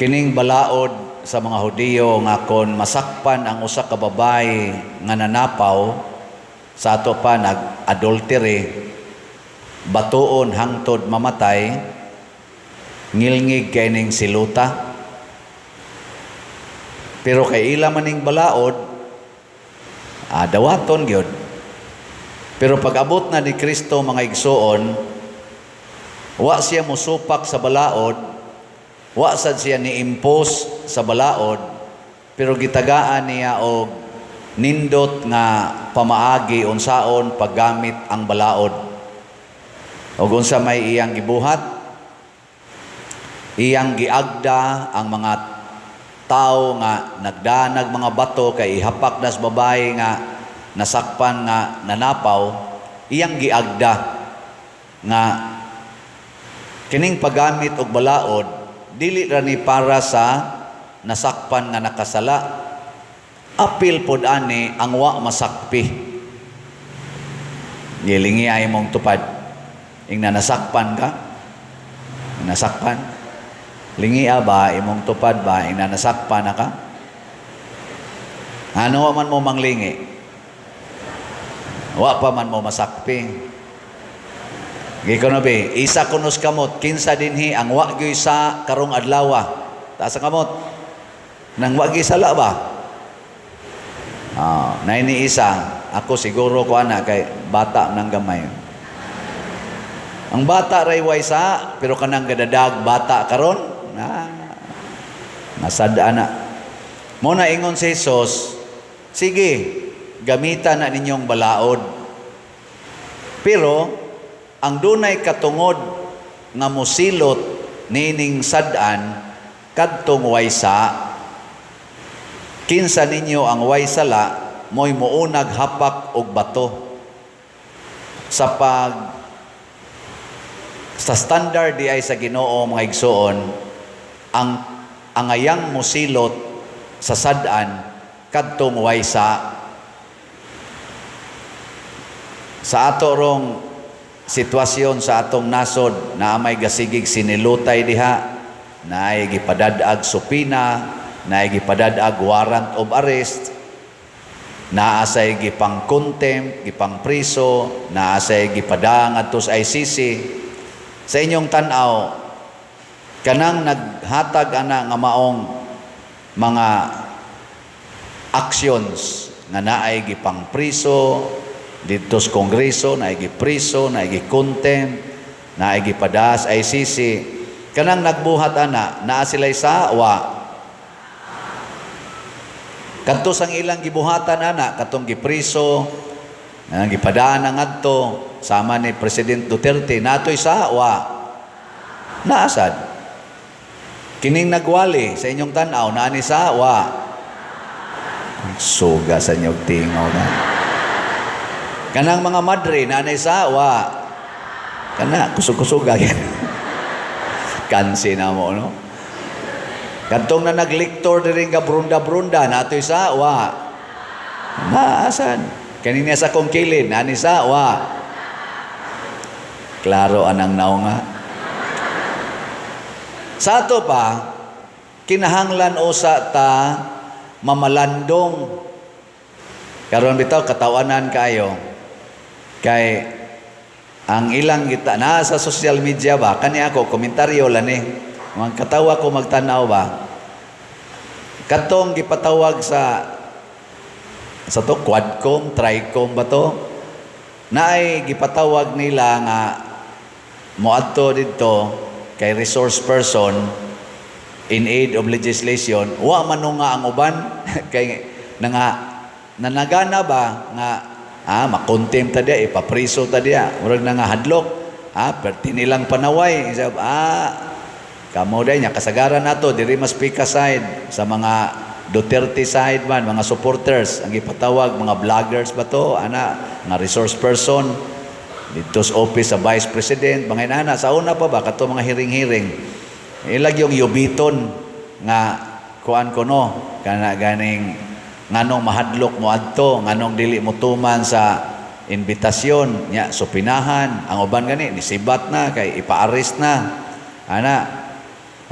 Kining balaod sa mga Hudiyo nga kon masakpan ang usa ka babae nga nanapaw, sa ato pa nag-adultery, batuon hangtod mamatay, ngilngig kay ning siluta. Pero kay ila maning balaod, dawaton gyud. Pero pag abot na ni Kristo mga igsoon, wa siya musupak sa balaod, wa sad siya ni-impose sa balaod, pero gitagaan niya og nindot nga pamaagi unsaon paggamit ang balaod. Og unsa may iyang gibuhat, iyang giagda ang mga tao nga nagdanag mga bato kay ihapak nas babae nga nasakpan nga nanapaw, iyang giagda nga kining paggamit og balaod dili ra ni para sa nasakpan nga nakasala, apil pod ani ang wa masakpi. Gilingi ay mong tupad ing nasakpan ka, nasakpan lingi ba imong tupad ba ing nasakpan na ka, ano man mo manglingi, wa pa man mo masakpi. Gikonobe, isa kunos kamot, kinsa dinhi ang wa gyud sa karong adlaw. Taas ang kamot. Nang wa gyud sala ba? Na ini isa, ako siguro ko ana kay bata nang gamay. Ang bata ray way sa, pero kanang gadadag bata karon, nasada na. Muna ingon si Jesus, sige, gamitan na ninyong balaod. Pero ang dunay katungod nga mosilot nining sad-an kadtong waysa, kinsa ninyo ang waysala mo'y muunag hapak og bato. Sa standard di ay sa Ginoo mga igsoon, ang ayang mosilot sa sad-an kadtong waysa. Sa ato rong sitwasyon sa atong nasod na may gasigig sinilutay diha, na ay gipadadag supina, na ay gipadadag warrant of arrest, naa say gipang contempt, gipang priso, naa say gipadang adto sa ICC. Sa inyong tan-aw, kanang naghatag ana nga maong mga actions nga naay gipang priso dito sa Kongreso, naay gipriso, naay gi-contempt, naay gipadas ICC, kanang nagbuhat ana naa sila'y sawa. Kadto sang ilang gibuhatan ana katong gipriso, gipadaan ang adto sama ni President Duterte, natoy sawa. Naasad kining nagwali sa inyong tan-aw, naa ni sawa. Suga sa inyong tingaw na. Kanang mga madre, nanay sawa. Kana, kusog-kusuga yan. Kansi na mo, no? Kantong na nagliktor na rin ka brunda-brunda, nato'y sawa. Naasan? Kanina sa kong kilid, nanay sawa. Klaro anang naw nga. Sa ato pa, kinahanglan usa ta mamalandong. Karon bitaw, katawanan kayo. Kay ang ilang kita na sa social media ba, kani ako komentaryo lang mga katawa ko magtanaw ba, katong gipatawag sa to quadcom, tricom ba to, naay gipatawag nila nga moadto dito kay resource person in aid of legislation, wa man nga ang uban kay nanagana ba nga makontempt ta dia, ipapriso ta dia, murag na nga hadlok, perti nilang panaway, kamo day nya kasagaran nato diri mas pika side sa mga Duterte side man, mga supporters ang ipatawag, mga vloggers ba to, nga resource person dito sa office sa Vice President, mga inana sa una pa ba kato mga hiring-hiring ilag yung yubiton nga kuan ko no, kana ganing nganong mahadlok mo adto, nganong dili mo tuman sa invitasyon nya, supinahan ang uban gani nisibat na kay ipa-arrest na ana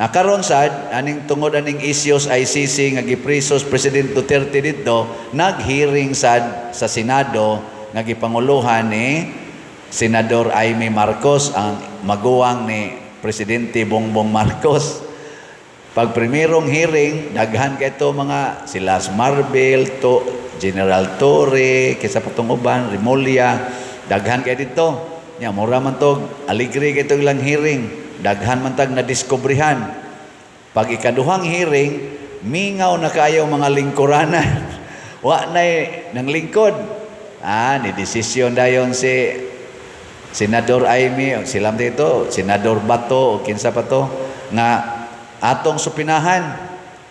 Karon sad aning tungod aning issues ICC nga giprisos President Duterte dito, nag-hearing sad sa Senado nga gipanguluhan ni Senador Amy Marcos, ang maguwang ni Presidente Bongbong Marcos. Pag primerong hearing, daghan kay ito mga si Las Marbel, to General Torre, kaysa patong uban, Remulla, daghan kay dito. Nya mura man tog aligre kay ito ilang hearing. Daghan man tag nadiskubrihan. Pag ikaduhang hearing, mingaw na kayo mga lingkuranan. Wa na nang lingkod. Ni desisyon dayon si Senador Amy, o silam dito, Senador Bato, o kinsa pa to, nga atong supinahan.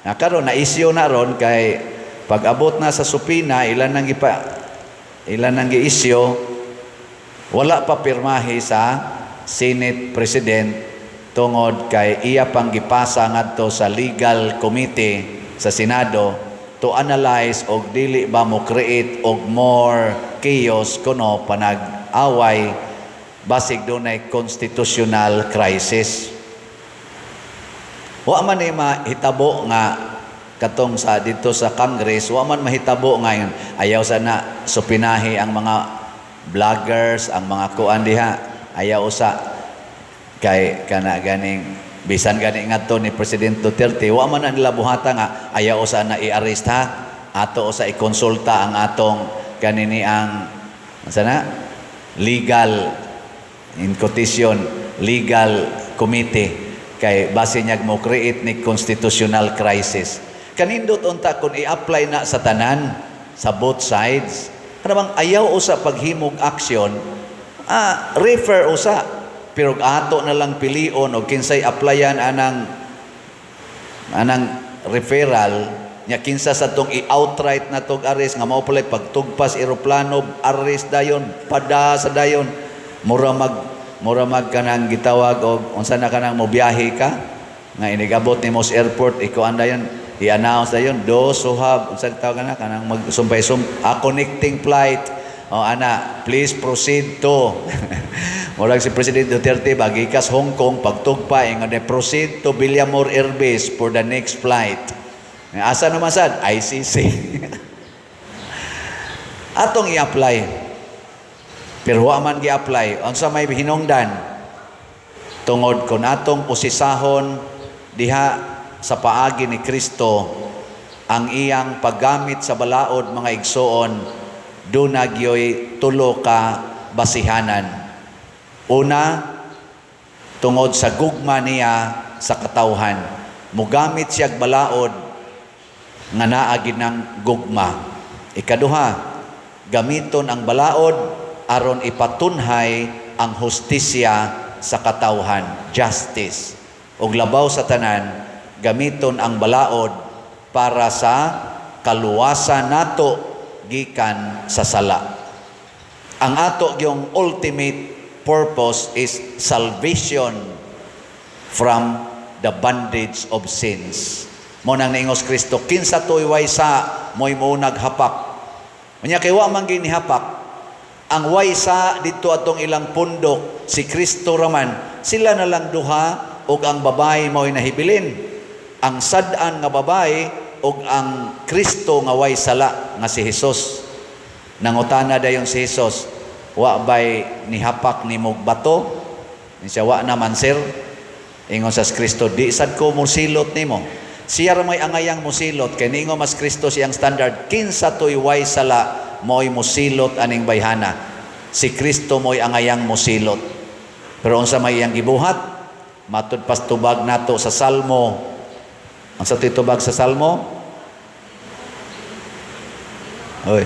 Karon na isyu na ron kay pag abot na sa supina, ilan nang gi-isyu, wala pa pirmahi sa Senate President tungod kay iya pang gipasa ngadto sa legal committee sa Senado to analyze og dili ba mo create og more chaos kuno panag-away basig dunay constitutional crisis. Wa man ni mahitabo nga katong sa dito sa Congress, wa man mahitabo ngayon ayaw sana supinahi ang mga vloggers, ang mga kuan diha, ayaw usa kay kana ganing bisan gani ngadto ni President Duterte, wa man nila buhata nga ayaw usa na i-arrest ha, ato usa i-konsulta ang atong kanini ang sana legal in quotation legal committee kay base niya mo create ni constitutional crisis. Kanindot unta kung i-apply na sa tanan sa both sides, kanang ayaw usa paghimog action, refer usa. Pero ato na lang pilion o kinsay applyan anang referral nya kinsa sa tong i-outright na tog arrest nga mao pala pagtugpas eroplano arrest dayon pada sa dayon mura mag kanang gitawag og unsa na kanang mobiyahe ka nga inigabot ni Mos Airport iko andayon i-announce dayon those who have unsa tawag kanang magsumpay connecting flight please proceed to murag si President Duterte bagikas Hong Kong pagtugpa nga proceed to Villamor Air Base for the next flight. Asa naman sad ICC. Atong i-apply. Pero wa man gi-apply unsa may hinungdan tungod kon atong usisahon diha sa paagi ni Kristo ang iyang paggamit sa balaod mga igsoon duna gyoy tulo ka basihanan. Una, tungod sa gugma niya sa katawhan. Mugamit siyag balaod nga naa ginang gugma. Ikaduha, gamiton ang balaod aron ipatunhay ang hustisya sa katawhan, justice. Ug labaw sa tanan, gamiton ang balaod para sa kaluwasan nato gikan sa sala. Ang ato yung ultimate purpose is salvation from the bondage of sins. Mo nang naingos Kristo, kinsa to'y waysa mo'y mo naghapak. Unya kay wa man ginihapak. Ang waysa dito atong ilang pundok, si Kristo raman, sila na lang duha ug ang babae mo'y nahibilin. Ang sad-an nga babae ug ang Kristo nga way sala nga si Hesus. Nangutana dayon si Hesus, wa bay nihapak ni mog bato? Ni siya wa naman sir. Ingon sa Kristo, di sad ko musilot nimo. Siya ra may angayang musilot kay ningo mas Kristo siyang standard. Kinsa toy way sala mo'y musilot aning bayhana. Si Kristo mo'y angayang musilot. Pero unsa may iyang gibuhat? Matud pas tubag nato sa Salmo. Ang sa titubag sa Salmo? Oy.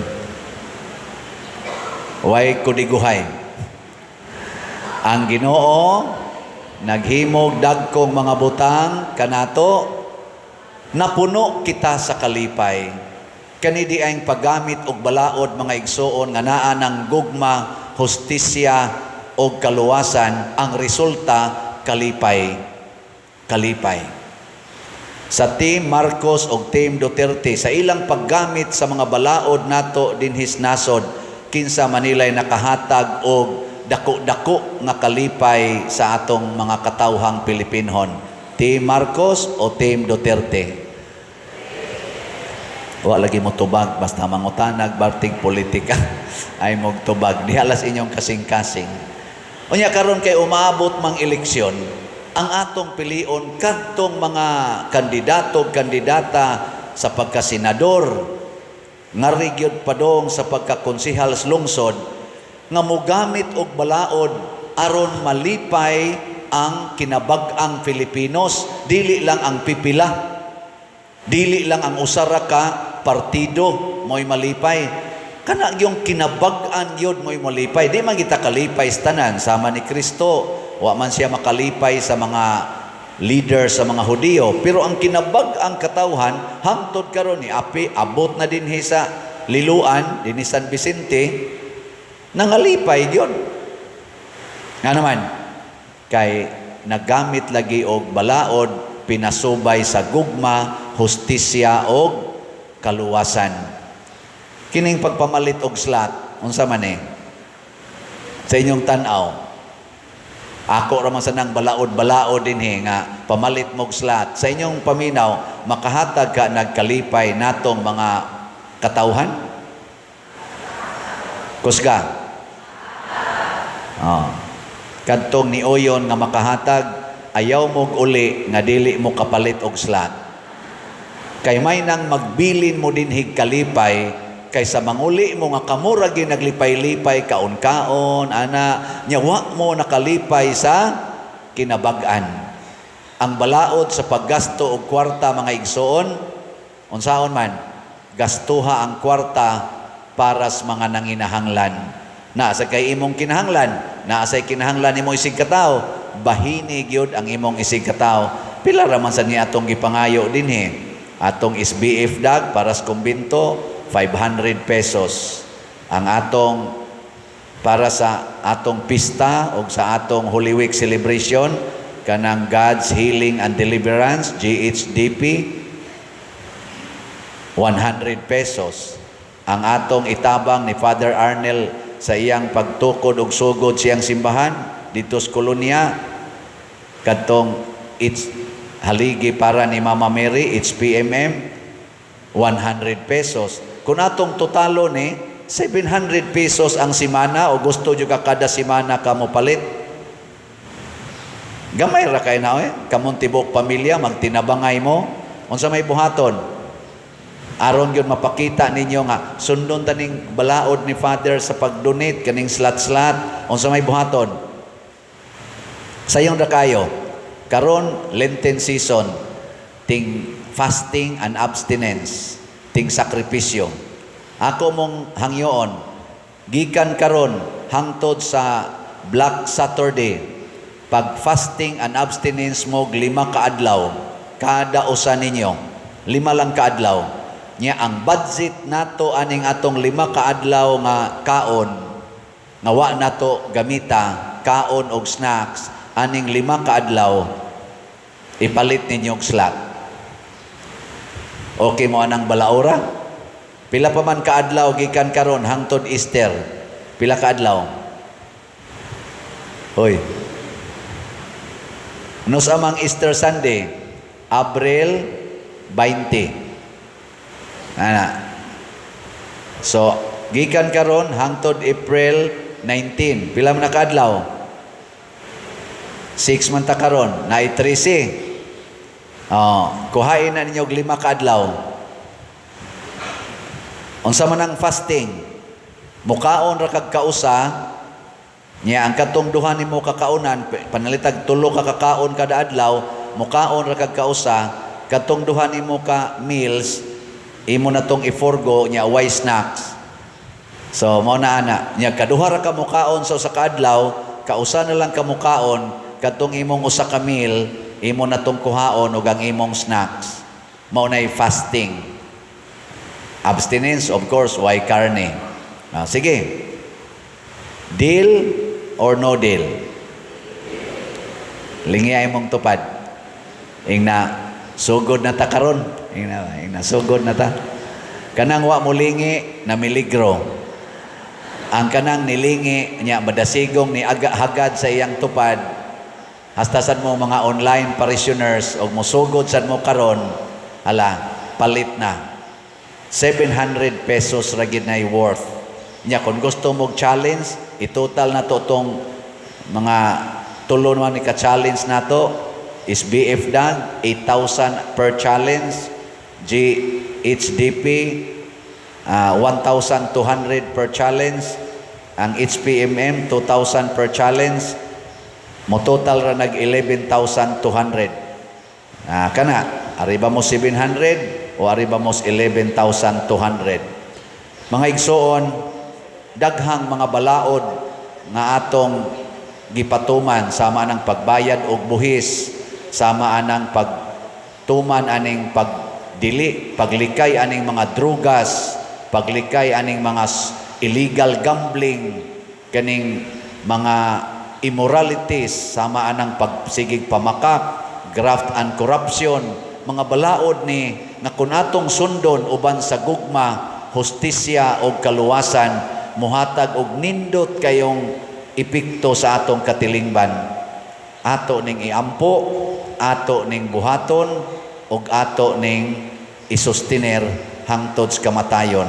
Way kudiguhay. Ang Ginoo naghimog dagkong mga butang kanato, napuno kita sa kalipay. Kani di ang paggamit og balaod mga igsoon nga naa ng gugma, hustisya og kaluwasan, ang resulta kalipay. Kalipay. Sa Team Marcos o Team Duterte, sa ilang paggamit sa mga balaod nato dinhis nasod, kinsa manilay nakahatag og dako-dako nga kalipay sa atong mga katawhang Pilipinhon. Team Marcos o Team Duterte? Wa lagi mo tubag, basta mangutanag, bartig politika, ay mo tubag. Dihalas inyong kasing-kasing. Unya karon kay umaabot mang eleksyon, ang atong pilion kadtong mga kandidato, kandidata sa pagkasenador, nga region padong sa pagkakonsihal sa lungsod, nga mogamit og balaod aron malipay ang kinabag-ang Filipinos, dili lang ang pipila, dili lang ang usara ka partido mo'y malipay. Kana yung kinabag-an yun mo'y malipay. Di man kita kalipay sa tanan, sama ni Kristo. Wa man siya makalipay sa mga leader sa mga Hudiyo. Pero ang kinabag-ang katawhan, hangtod karon ni Api, abot na din sa Liluan, din ni San Vicente, nangalipay yun. Nga naman, kay nagamit lagi og balaod, pinasubay sa gugma, hustisya og kaluwasan. Kining pagpamalit og slot, unsa man sa inyong tan-aw, ako ra man sanang balaod-balaod dinhi nga pamalit mog slot. Sa inyong paminaw, makahatag ka nagkalipay natong mga katawhan? Kusga? Kadtong ni Oyon nga makahatag, ayaw mog uli nga dili mo kapalit og slot. Kay may nang magbilin mo din higkalipay, kaysa manguli mo nga kamura ginaglipay-lipay kaon-kaon, ana, nyawa mo nakalipay sa kinabag-an. Ang balaod sa paggasto og kwarta, mga igsoon, unsaon man, gastuha ang kwarta para sa mga nanginahanglan. Naasa kay imong kinahanglan, naasa kinahanglan imong isig katao, bahini gyud ang imong isig katao. Pila ra man sa ni atong gipangayo dinhi. Atong SBF dag para sa kumbinto, 500 pesos. Ang atong para sa atong pista o sa atong Holy Week celebration, kanang God's Healing and Deliverance, GHDP, 100 pesos. Ang atong itabang ni Father Arnel sa iyang pagtukod og sugod siyang simbahan dito sa kolonya, kadtong it's haligi para ni Mama Mary, HPMM, 100 pesos. Kung atong totalo ni 700 pesos ang simana o gusto nyo ka kada simana ka mo palit, gamay ra kay na kamong tibok pamilya magtinabangay mo unsa may buhaton aron gyud mapakita ninyo nga sundon taning balaod ni Father sa pag-donate kaning slot unsa may buhaton sayon ra kayo karon Lenten season ting fasting and abstinence, ting sakripisyo. Ako mong hangyoon, gikan karon hangtod sa Black Saturday, pag fasting and abstinence mo 5 kaadlaw, kada usa ninyo, 5 lang kaadlaw. Nya ang budget nato aning atong 5 kaadlaw nga kaon, nga wa nato gamita, kaon og snacks, aning 5 kaadlaw, ipalit ninyo og slot. Okay mo anang balaura? Pila pa man kaadlaw gikan karon hangtod Easter. Pila kaadlaw? Hoy. Nos amang Easter Sunday, Abril 20. Ana. So, gikan karon hangtod April 19. Pila man na kaadlaw? 6 man ta karon, na 13. Kuhain na ninyo 5 kaadlaw. Unsa man ang fasting? Mukaon ra kag kausa, nya ang katong duha nimo kakaunan, panalitag 3 ka kakaon kada adlaw, mukaon ra kag kausa, katong duha nimo ka meals, imo na tong iforgo nya way snacks. So mao na ana, nya kaduha ra ka mukaon sa usa ka adlaw, kausa na lang ka mukaon, katong imong usa ka meal, imo na tong kuhaon ug ang imong snacks. Mao nay fasting. Abstinence, of course, why karne. Sige. Deal or no deal? Lingi ay mong tupad. Ingna sugod na ta karon. Ingna sugod na ta. Kanang wa mo lingi na miligro. Ang kanang nilingi nya madasigong ni hagad sa iyang tupad, Hasta sad mo mga online parishioners o musugod sad mo karon, hala, palit na. 700 pesos ra gid na worth. Nya kung gusto mo challenge, i-total na to tong mga tulo naman ni ka-challenge na to is BF Dan, 8,000 per challenge, GHDP, 1,200 per challenge, ang HPMM, 2,000 per challenge, mo total ra nag 11,200. Kana, ariba mo 700 o ariba mo 11,200. Mga igsoon, daghang mga balaod nga atong gipatuman sama anang pagbayad og buhis, sama anang pagtuman aning pagdili, paglikay aning mga drugas, paglikay aning mga illegal gambling, kaning mga immoralities, sama anang pagsigig pamakak, graft and corruption, mga balaod ni nga kun atong sundon uban sa gugma, hustisya o kaluwasan, muhatag og nindot kayong epekto sa atong katilingban. Ato ning iampo, ato ning buhaton, og ato ning isustiner hangtod sa kamatayon.